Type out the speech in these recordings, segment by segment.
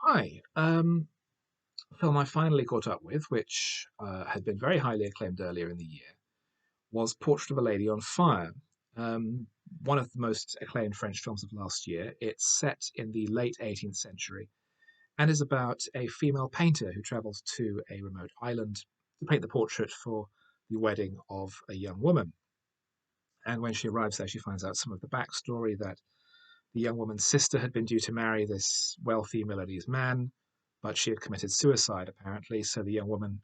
Hi. A film I finally caught up with, which had been very highly acclaimed earlier in the year, was Portrait of a Lady on Fire. Um, One of the most acclaimed French films of last year. It's set in the late 18th century and is about a female painter who travels to a remote island to paint the portrait for the wedding of a young woman. And when she arrives there, she finds out some of the backstory that the young woman's sister had been due to marry this wealthy Milanese man, but she had committed suicide, apparently. So the young woman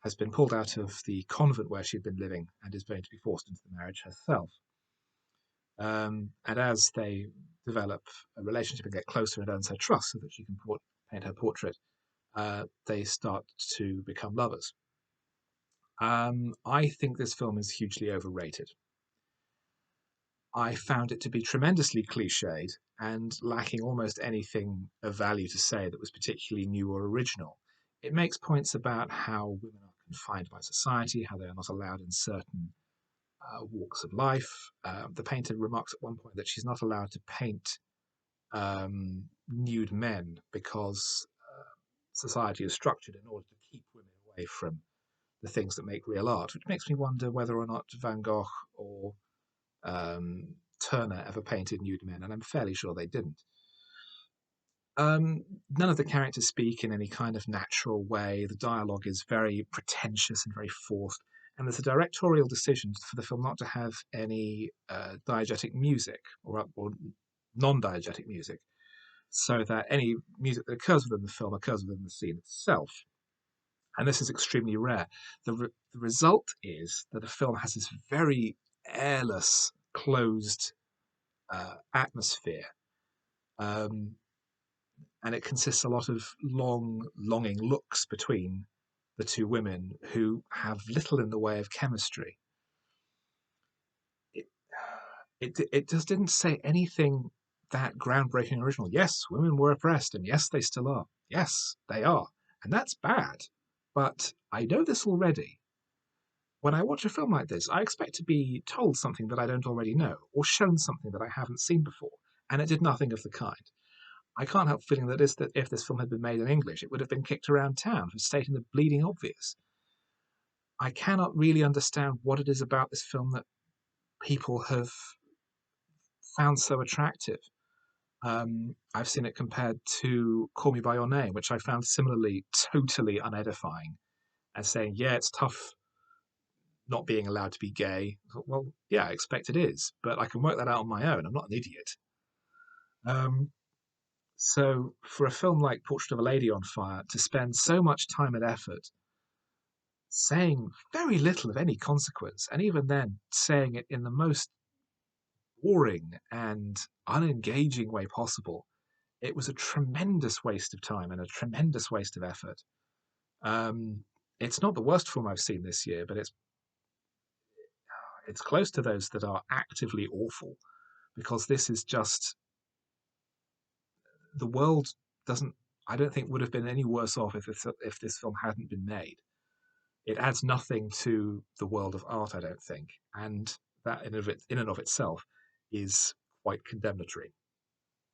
has been pulled out of the convent where she'd been living and is going to be forced into the marriage herself. And as they develop a relationship and get closer and earns her trust so that she can paint her portrait, they start to become lovers. I think this film is hugely overrated. I found it to be tremendously cliched and lacking almost anything of value to say that was particularly new or original. It makes points about how women are confined by society, how they are not allowed in certain walks of life. The painter remarks at one point that she's not allowed to paint nude men because society is structured in order to keep women away from the things that make real art, which makes me wonder whether or not Van Gogh or um, Turner ever painted nude men, and I'm fairly sure they didn't. None of the characters speak in any kind of natural way. The dialogue is very pretentious and very forced. And there's a directorial decision for the film not to have any diegetic music or non diegetic music, so that any music that occurs within the film occurs within the scene itself. And this is extremely rare. The result is that the film has this very airless, closed atmosphere. Um, and it consists a lot of long, longing looks between the two women who have little in the way of chemistry. It, it just didn't say anything that groundbreaking original. Yes, women were oppressed, and yes, they still are. Yes, they are. And that's bad. But I know this already. When I watch a film like this, I expect to be told something that I don't already know, or shown something that I haven't seen before. And it did nothing of the kind. I can't help feeling that if this film had been made in English, it would have been kicked around town for stating the bleeding obvious. I cannot really understand what it is about this film that people have found so attractive. I've seen it compared to Call Me by Your Name, which I found similarly totally unedifying, as saying, yeah, it's tough not being allowed to be gay. Well, yeah, I expect it is, but I can work that out on my own. I'm not an idiot. Um, so, for a film like Portrait of a Lady on Fire to spend so much time and effort saying very little of any consequence, and even then saying it in the most boring and unengaging way possible, it was a tremendous waste of time and a tremendous waste of effort. It's not the worst film I've seen this year, but it's close to those that are actively awful because this is just the world doesn't. I don't think would have been any worse off if this film hadn't been made. It adds nothing to the world of art, I don't think, and that in and of itself is quite condemnatory.